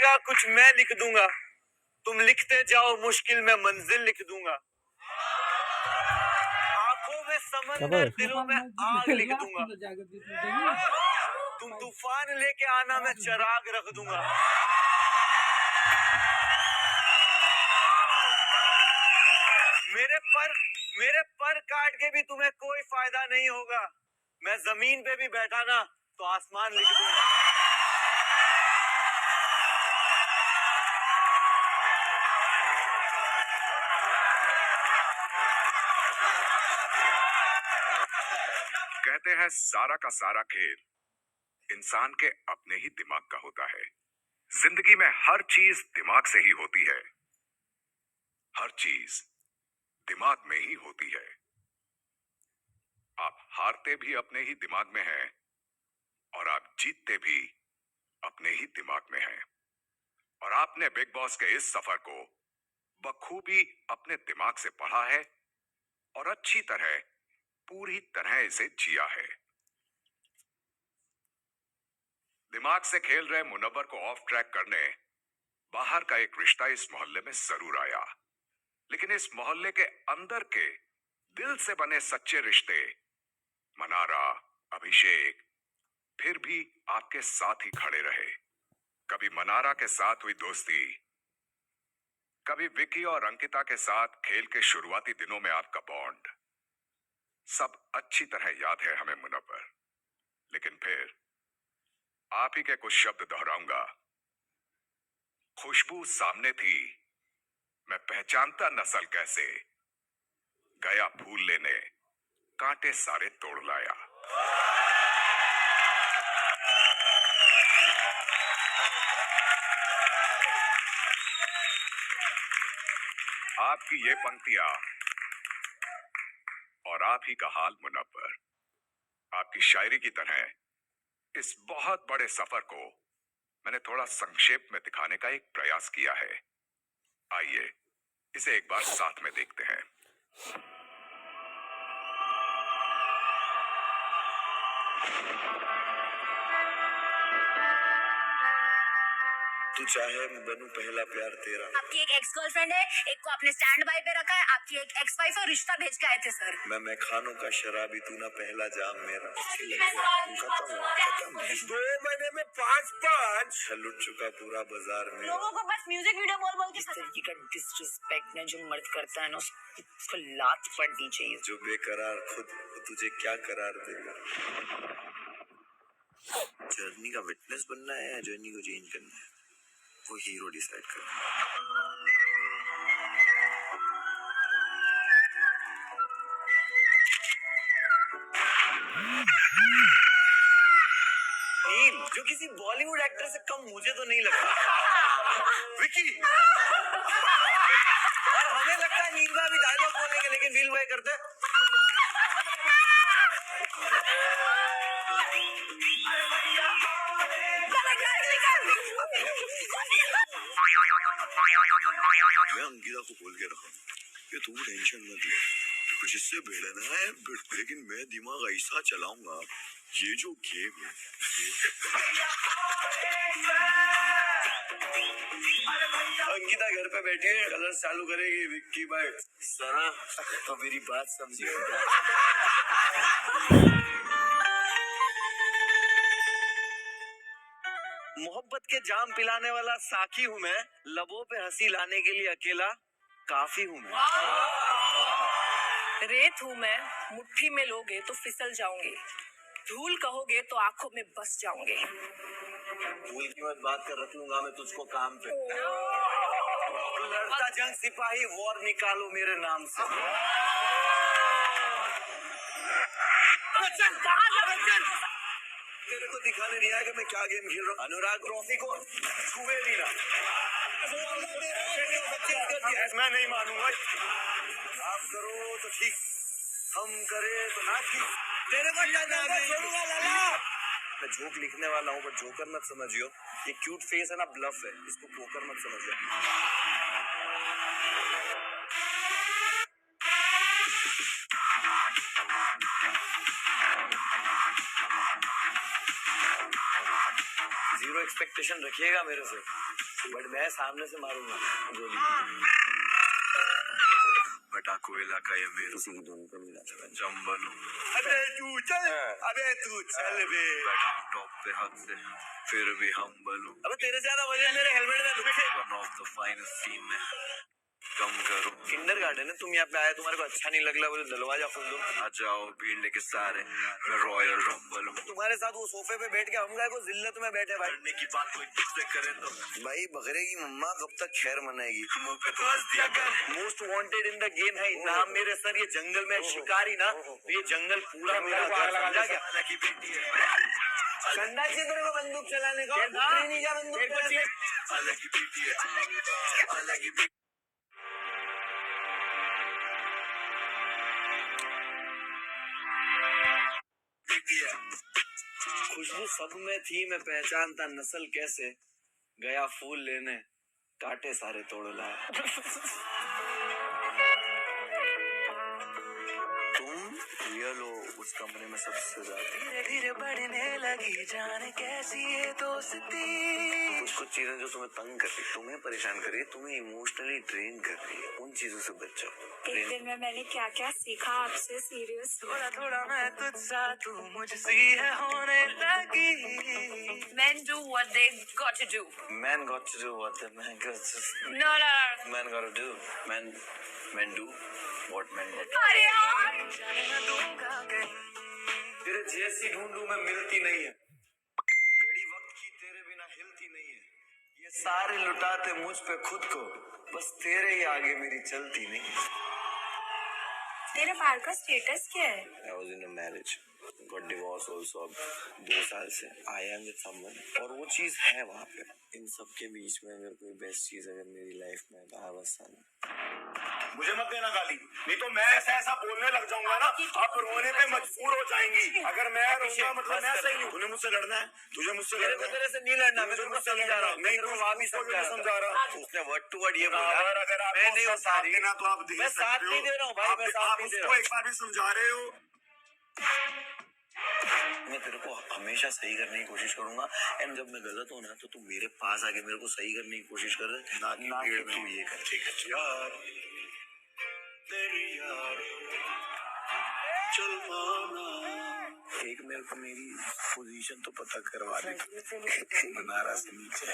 का कुछ मैं लिख दूंगा, तुम लिखते जाओ, मुश्किल में मंजिल लिख दूंगा। आंखों में समंदर, दिलों में आग लिख दूंगा। तुम तूफान लेके आना, मैं चिराग रख दूंगा। मेरे पर काट के भी तुम्हें कोई फायदा नहीं होगा। मैं जमीन पे भी बैठा ना तो आसमान लिख दूंगा। कहते हैं सारा का सारा खेल इंसान के अपने ही दिमाग का होता है। जिंदगी में हर चीज दिमाग से ही होती है, हर चीज दिमाग में ही होती है। आप हारते भी अपने ही दिमाग में हैं और आप जीतते भी अपने ही दिमाग में हैं। और आपने बिग बॉस के इस सफर को बखूबी अपने दिमाग से पढ़ा है और अच्छी तरह, पूरी तरह इसे जिया है। दिमाग से खेल रहे मुनव्वर को ऑफ ट्रैक करने बाहर का एक रिश्ता इस मोहल्ले में जरूर आया, लेकिन इस मोहल्ले के अंदर के दिल से बने सच्चे रिश्ते मनारा, अभिषेक फिर भी आपके साथ ही खड़े रहे। कभी मनारा के साथ हुई दोस्ती, कभी विकी और अंकिता के साथ खेल के शुरुआती दिनों में आपका बॉन्ड, सब अच्छी तरह याद है हमें मुनव्वर। लेकिन फिर आप ही के कुछ शब्द दोहराऊंगा। खुशबू सामने थी, मैं पहचानता नस्ल कैसे, गया फूल लेने, कांटे सारे तोड़ लाया। आपकी ये पंक्तियां और आप ही का हाल मुनव्वर, आपकी शायरी की तरह इस बहुत बड़े सफर को मैंने थोड़ा संक्षेप में दिखाने का एक प्रयास किया है। आइए इसे एक बार साथ में देखते हैं। तू चाहे मैं बनूं पहला प्यार तेरा। आपकी एक एक्स गर्लफ्रेंड है, एक को आपने स्टैंड बाय पे रखा है। आपकी एक एक्स वाइफ और रिश्ता भेज के आए थे सर। मैं खानों का शराबी, तू ना पहला जाम मेरा। खत्म 2 महीने में 5 लुट चुका पूरा बाजार में। लोगों को बस म्यूजिक वीडियो बोल बोल के इस तरीके का डिसरिस्पेक्ट ना जो मर्द करता है ना, उसको लात पड़नी चाहिए। जो बेकरार खुद तुझे क्या करार देगा। जर्नी का विटनेस बनना है या जर्नी को चेंज करना है, वो हीरो डिसाइड करना है। नील जो किसी बॉलीवुड एक्टर से कम मुझे तो नहीं लगता। विकी और हमें लगता है नील भाई भी डायलॉग बोलेंगे, लेकिन नील भाई करते मैं अंकिता को बोल के रखा कि तू टेंशन मत ले, जिससे भिड़ना है लेकिन मैं दिमाग ऐसा चलाऊंगा, ये जो गेम है अंकिता घर पे बैठी है, कलर चालू करेगी विक्की भाई। सना तो मेरी बात समझिए। मोहब्बत के जाम पिलाने वाला साकी हूँ मैं, लबों पे हंसी लाने के लिए अकेला काफी हूँ मैं। रेत हूँ मैं, मुट्ठी में लोगे तो फिसल जाओगे, धूल कहोगे तो आंखों में बस जाओगे। भूल की मत बात कर, रख लूंगा मैं तुझको काम पे। लड़ता जंग सिपाही, वॉर निकालो मेरे नाम से। तेरे को दिखाने नहीं आया कि मैं क्या गेम खेल रहा हूँ। अनुराग ट्रॉफी को छुए भी ना। मैं नहीं मानूंगा। आप करो तो ठीक, हम करे तो ना ठीक। तेरे को छोड़ूंगा लाला। मैं जोक लिखने वाला हूँ, पर जोकर मत समझियो। ये क्यूट फेस है ना, ब्लफ है, इसको पोकर मत समझियो। जीरो एक्सपेक्टेशन रखिएगा मेरे से, बट मैं सामने से मारूंगा गोली। पटाखू इलाका ये मेरे किसी की धुन पे मिला था चंबल हूँ। अबे तू चल, अबे तू चल बे। बैठा हूँ टॉप पे हद से, फिर भी हम्बल हूँ। अबे तेरे से ज्यादा वजन मेरे हेलमेट में लुक है। One of the finest team में कम करो। किंडरगार्टन है, तुम यहाँ पे आए, तुम्हारे को अच्छा नहीं लग रहा, बोले दरवाजा खोल दो। आ जाओ भीड़ लेके सारे, मैं रॉयल रंबल हूँ। तुम्हारे साथ वो सोफे पे बैठ के हम गए को जिल्लत में बैठे भाई। करने की बात कोई तुझसे करे तो भाई बकरे की मम्मा कब तक खैर मनाएगी। मुंह पे तो हंस दिया कर। Most wanted in the game है नाम मेरे सर। ये जंगल में शिकारी ना, तो ये जंगल पूरा मेरा घर, समझा क्या? साला की बेटी है। ठंडा चाहिए तेरे को बंदूक चलाने का? पुत्री नहीं क्या बंदूक चलाने? साला की बेटी है। साला की बेटी है। खुशबू सब में थी, मैं पहचानता नस्ल कैसे। गया फूल लेने, कांटे सारे तोड़ लाया। तुम रियल हो उस कमरे में सबसे ज्यादा। धीरे धीरे बढ़ने लगी जाने कैसी ये दोस्ती। कुछ कुछ चीजें जो तुम्हें तंग कर रही, तुम्हें परेशान कर रही है, तुम्हें इमोशनली ड्रेन कर रही है, उन चीजों से बच जाओ। एक दिन में मैंने क्या क्या सीखा आपसे, सीरियस। थोड़ा थोड़ा मैं तुझसा, तू मुझसी है होने लगी। Men do what they got to do. Man got to do what the man got to No. man got to do. Men do what men got to अरे यार, मैं दूंगा कहीं। तेरे जैसी ढूंढूं मैं मिलती नहीं है, घड़ी वक्त की तेरे बिना हिलती नहीं है। ये सारे लुटाते मुझ पे खुद को, बस तेरे ही आगे मेरी चलती नहीं। तेरे बाल का स्टेटस क्या है? I was in a marriage, got divorced also अब 2 साल से। I am with someone और वो चीज है वहाँ पे। इन सब के बीच में अगर कोई बेस्ट चीज अगर मेरी लाइफ में तो I was son। मुझे मत देना गाली, नहीं तो मैं ऐसा ऐसा बोलने लग जाऊंगा ना, आप रोने पे मजबूर हो जाएंगी। अगर मैं रोऊंगा मतलब मैं सही हूँ। तूने मुझसे लड़ना है, तुझे मुझसे मेरे को लड़ना है। तेरे से नहीं लड़ना, मैं तेरे को मुझसे समझा रहा हूँ। नहीं, तेरे को तू वहाँ भी उसको समझा भी समझा रहा हूँ। उसने वर्ड टू वर्ड ये बोला, अगर आप मैं नहीं हूँ साथ सारी। देना तो आप दे मैं सकते साथ हो। नहीं दे रहा हूँ भाई, मैं साथ आप नहीं दे उसको रहा हूँ। एक बार भी समझा रहे हो। मैं तेरे को हमेशा सही करने की कोशिश करूंगा, एंड जब मैं गलत हूँ ना तो तू मेरे पास आके मेरे को सही करने की कोशिश कर, ना कि तू ये कर। ठीक है यार, तेरी यार चल माना। एक मेरे को मेरी पोजीशन तो पता करवा दे। मनारा से नीचे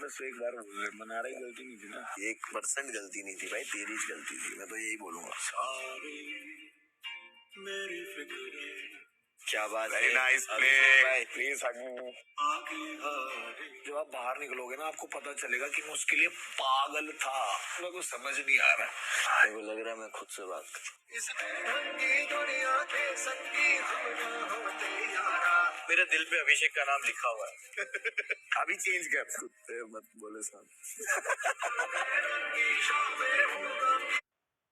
बस एक बार बोल रहे, मनारा की गलती नहीं थी ना, 1% गलती नहीं थी भाई, तेरी ही गलती थी। मैं तो यही बोलूंगा। सारी मेरी फिक्र क्या बात है, Very nice अभी play. भाई प्लीज आगे हारे। जब आप बाहर निकलोगे ना आपको पता चलेगा कि मैं उसके लिए पागल था। मेरे को समझ नहीं आ रहा, मेरे को लग रहा है मैं खुद से बात कर। इस रंगी दुनिया के संगी हम ना होते यारा। मेरे दिल पे अभिषेक का नाम लिखा हुआ है। अभी चेंज कर। कुत्ते मत बोले साहब।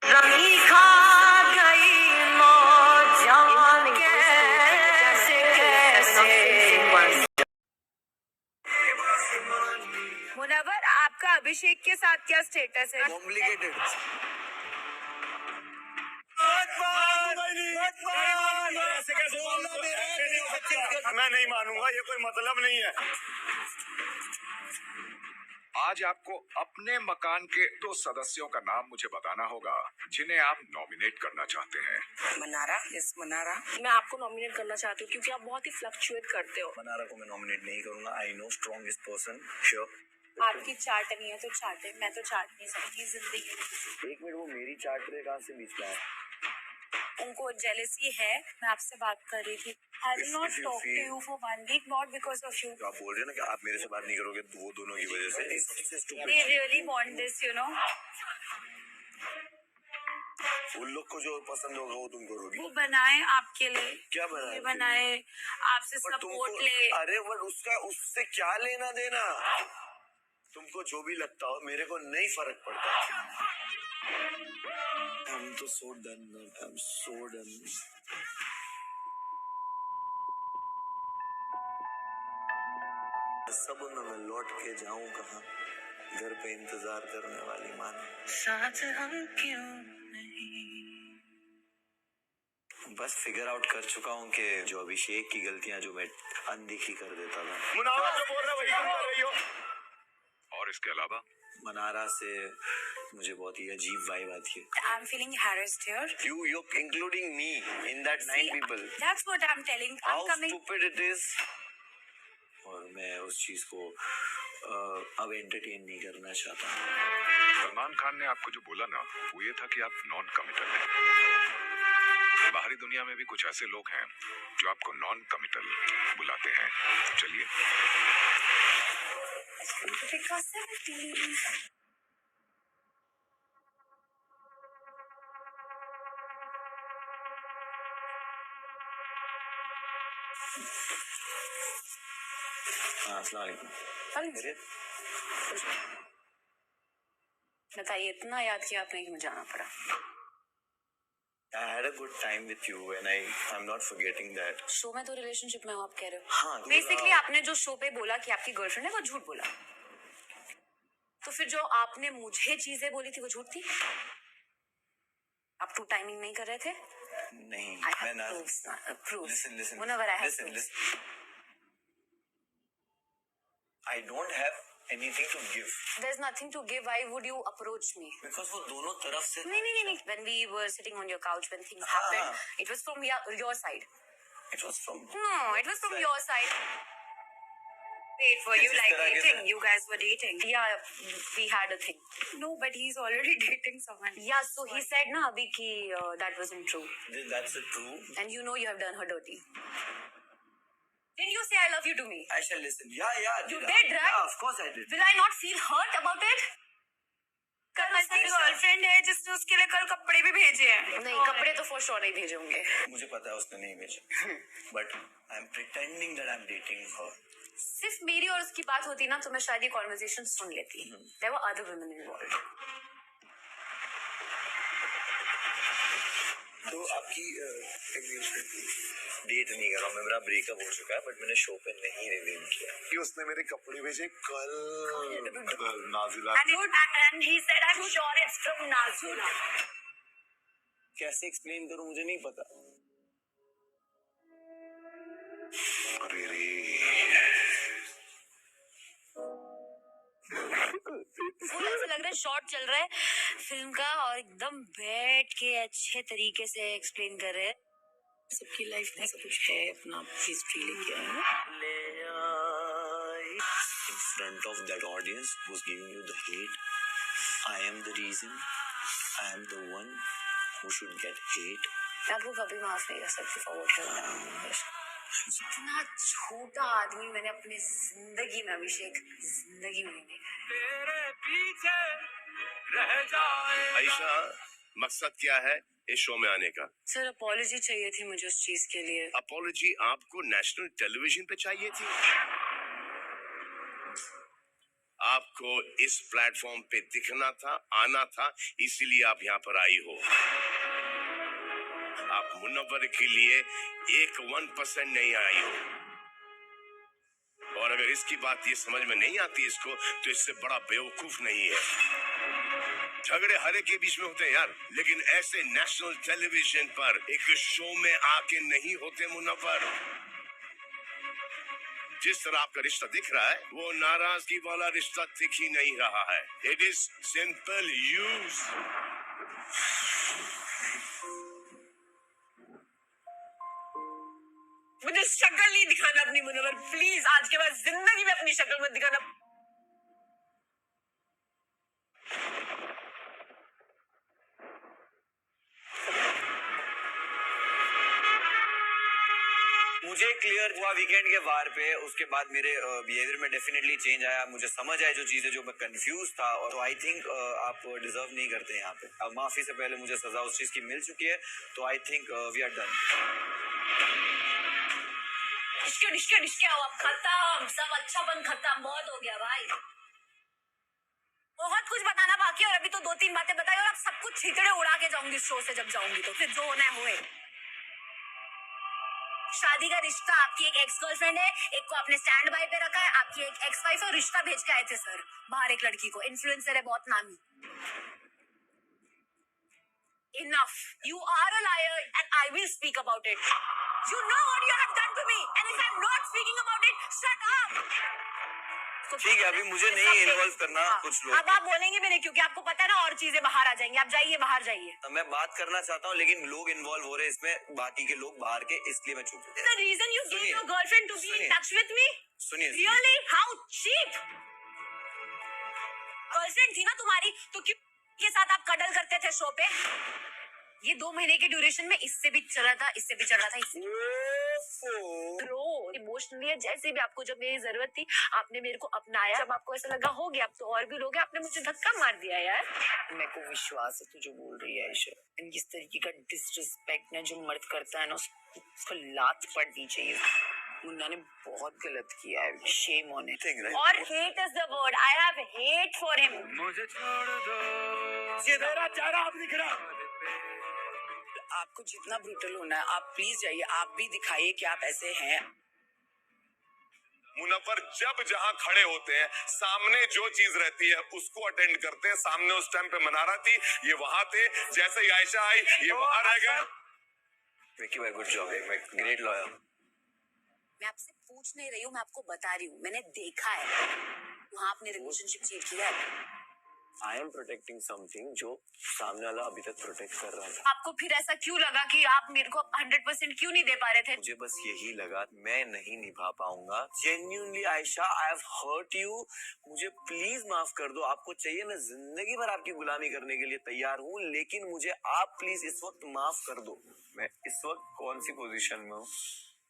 रंगी खा गई मौत जान कैसे कैसे। मुनव्वर, आपका अभिषेक के साथ क्या स्टेटस है? कॉम्प्लिकेटेड। मैं नहीं मानूंगा, ये कोई मतलब नहीं है। आज आपको अपने मकान के 2 सदस्यों का नाम मुझे बताना होगा जिन्हें आप नॉमिनेट करना चाहते हैं। मनारा, यस मनारा। मैं आपको नॉमिनेट करना चाहती हूँ क्योंकि आप बहुत ही फ्लक्चुएट करते हो। मनारा को मैं नॉमिनेट नहीं करूंगा। I know strongest person, sure. आपकी चाट नहीं है तो चाटे, मैं तो चाट नहीं सकती जिंदगी। एक मिनट, वो मेरी चाट रहे कहाँ से बीच में आया? उनको जेलेसी है, मैं आपसे बात कर रही थी। I will not If you talk to feel- you for 1 week, not because of you. तो आप बोल रहे हैं ना कि आप मेरे से बात नहीं करोगे, वो दोनों की वजह से। सबसे stupid They cheese. really want this, you know. उन लोग को जो पसंद होगा वो तुम करोगी। वो बनाए आपके लिए, क्या बनाए ये आपके बनाए आपसे पर सपोर्ट ले। अरे बट उसका उससे क्या लेना देना? तुमको जो भी लगता हो, मेरे को नहीं फर्क पड़ता। I'm तो so done, I'm so done. सब में मैं लौट के जाऊं कहाँ? घर पे इंतजार करने वाली माँ ने। साथ हम क्यों नहीं। बस फिगर आउट कर चुका हूँ कि जो अभिषेक की गलतियां जो मैं अनदेखी कर देता था। मुनावर जो बोल रहा है वही तुम कर रही हो। और इसके अलावा मनारा से मुझे बहुत ही अजीब वाइब आती है. I'm feeling harassed here. You including me in that 9 people. That's what I'm telling. How I'm coming. stupid it is. और मैं उस चीज को अब एंटरटेन नहीं करना चाहता. सलमान खान ने आपको जो बोला ना, वो ये था कि आप नॉन कमिटल हैं. बाहरी दुनिया में भी कुछ ऐसे लोग हैं जो आपको नॉन कमिटल बुलाते हैं. चलिए. हाँ, अस्सलाम वालेकुम. बताइए, इतना याद किया आपने कि मुझे आना पड़ा. I had a good time with you and I'm not forgetting that. Show में तो रिलेशनशिप में हो आप कह रहे हो. हाँ, तो बेसिकली आपने जो शो पे बोला कि आपकी गर्लफ्रेंड है वो झूठ बोला. तो फिर जो आपने मुझे चीजें बोली थी वो झूठ थी. आप टू टाइमिंग नहीं कर रहे थे. नहीं, I मैं have ना. proofs. Listen. Whenever I have Listen. proofs. I don't have anything to give. There's nothing to give. Why would you approach me? Because वो दोनों तरफ से. नहीं. When we were sitting on your couch, when things हाँ. happened, it was from your side. It was from. No, it was from your side. Wait, were you जिस like तरह के dating? थे. You guys were dating. Yeah, we had a thing. No, but he's already dating someone. Yeah, so he said na abhi ki that wasn't true. That's the true. And you know you have done her dirty. Didn't you say I love you to me? I shall listen. Yeah. You did, right? Yeah, of course I did. Will I not feel hurt about it? कल उसकी girlfriend है जिसने उसके लिए कल कपड़े भी भेजे हैं. नहीं, कपड़े तो फॉर श्योर नहीं भेजे होंगे. मुझे पता है उसने नहीं भेजा. But I'm pretending that I'm dating her. सिर्फ मेरी और उसकी बात होती ना तो मैं शायद ये कॉन्वर्सेशन सुन लेती. There were other women involved. तो आपकी डेट नहीं कर रहा हूँ. मेरा ब्रेकअप हो चुका है बट मैंने शो पे नहीं रिवील किया कि उसने मेरे कपड़े भेजे कल Nazila. And he said I'm sure it's from Nazula. कैसे एक्सप्लेन करूँ मुझे नहीं पता. अरे रे. फुल ऐसा लग रहा है शॉर्ट चल रहा है फिल्म का और एकदम बैठ के अच्छे तरीके से एक्सप्लेन कर रहे हैं. सबकी लाइफ में ऐसा कुछ है अपना हिस्ट्री लेके आए हैं. In front of that audience who's giving you the hate, I am the reason. I am the one who should get hate. मैं आपको कभी माफ नहीं कर सकती for what you have done. इतना छोटा आदमी मैंने अपनी जिंदगी में, अभिषेक, जिंदगी में नहीं देखा है. तेरे पीछे रह जाए. आयशा, मकसद क्या है इस शो में आने का? सर अपॉलॉजी चाहिए थी मुझे उस चीज के लिए. अपॉलॉजी आपको नेशनल टेलीविजन पे चाहिए थी? आपको इस प्लेटफॉर्म पे दिखना था, आना था, इसीलिए आप यहाँ पर आई हो. आप मुनव्वर के लिए 1% नहीं आई हो. और अगर इसकी बात ये समझ में नहीं आती इसको, तो इससे बड़ा बेवकूफ नहीं है. झगड़े हर एक के बीच में होते हैं यार, लेकिन ऐसे नेशनल टेलीविजन पर एक शो में आके नहीं होते मुनव्वर. जिस तरह आपका रिश्ता दिख रहा है वो नाराजगी वाला रिश्ता दिख ही नहीं रहा है. It is simple use. मुझे शक्ल नहीं दिखाना अपनी मुनव्वर, प्लीज. आज के बाद जिंदगी में अपनी शक्ल मत दिखाना. मुझे क्लियर हुआ वीकेंड के वार पे. उसके बाद मेरे बिहेवियर में डेफिनेटली चेंज आया. मुझे समझ आया जो चीजें जो मैं कंफ्यूज था. और आई थिंक आप डिजर्व नहीं करते यहाँ पे. अब माफी से पहले मुझे सजा उस चीज की मिल चुकी है. तो I think we are done. डिस्के अब खत्म. सब अच्छा बन खत्म. बहुत हो गया भाई. बहुत कुछ बताना बाकी है और अभी तो 2-3 बातें बताई और अब सब कुछ छितड़े उड़ा के जाऊंगी शो से. जब जाऊंगी तो फिर जो होना है हुए. शादी का रिश्ता. आपकी एक एक्स गर्लफ्रेंड है, एक को आपने स्टैंड बाय पे रखा है. आपकी एक एक्स वाइफ और रिश्ता भेज के आए थे सर बाहर एक लड़की को. इन्फ्लुएंसर है बहुत नामी. Enough. You are a liar and I will speak about it. You know what you have done to me and if I'm not speaking about it, shut up. ठीक है, अभी मुझे नहीं इन्वॉल्व करना कुछ लोग। अब आप बोलेंगे भी नहीं क्योंकि आपको पता है ना और चीजें बाहर आ जाएंगी। आप जाइए, बाहर जाइए। मैं बात करना चाहता हूँ लेकिन लोग इन्वॉल्व हो रहे हैं इसमें, बाकी के लोग बाहर के, इसलिए मैं चुप हूँ। The reason you gave सुनिए, your girlfriend to be in सुनिए। touch with me? सुनिए, Really? How cheap? गर्लफ्रेंड थी ना तुम्हारी तो क्यों के साथ आप कडल करते थे शो पे? ये 2 महीने के ड्यूरेशन में इससे भी चल रहा था, इससे भी चल रहा था, इमोशनली जैसे भी आपको जब मेरी जरूरत थी आपने मेरे को अपनाया। जब आपको ऐसा लगा हो गया अब तो और भी लोग हैं, आपने मुझे धक्का मार दिया यार। मेरे को विश्वास है तू जो बोल रही है आयशा। इस तरीके का डिसरिस्पेक्ट ना जो मर्द करता है ना उसको लात पड़नी चाहिए। मुन्ना ने बहुत गलत किया है, शेम ऑन इट। और hate is the word, I have hate for him. मुझे छोड़ दो, मेरा चेहरा अब दिख रहा। आपको जितना ब्रूटल होना है आप प्लीज जाइए, आप भी दिखाइए कि आप ऐसे हैं। मुनव्वर जब जहां खड़े होते हैं सामने जो चीज रहती है उसको अटेंड करते हैं। सामने उस टाइम पे मनारा थी, ये वहां थे। जैसे ही आयशा आई ये वहां रह गए। विकी भाई गुड जॉब, ग्रेट लॉयर। मैं आपसे पूछ नहीं रही हूँ, मैं आपको बता रही हूँ, मैंने देखा है वहाँ आपने रिलेशनशिप चीट किया है। आई एम प्रोटेक्टिंग समथिंग जो सामने वाला अभी तक प्रोटेक्ट कर रहा था। आपको फिर ऐसा क्यों लगा कि आप मेरे को 100% क्यों नहीं दे पा रहे थे? मुझे बस यही लगा मैं नहीं निभा पाऊंगा। Genuinely Ayesha, I have hurt you, मुझे प्लीज माफ कर दो। आपको चाहिए मैं जिंदगी भर आपकी गुलामी करने के लिए तैयार हूँ, लेकिन मुझे आप प्लीज इस वक्त माफ कर दो। मैं इस वक्त कौन सी पोजीशन में हूँ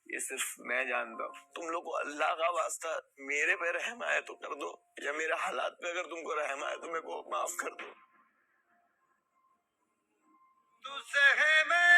ये सिर्फ मैं जानता हूँ। तुम लोग को अल्लाह का वास्ता मेरे पे रहम आए तो कर दो, या मेरे हालात पे अगर तुमको रहम आए तो मेरे को माफ कर दो। तुझसे है मैं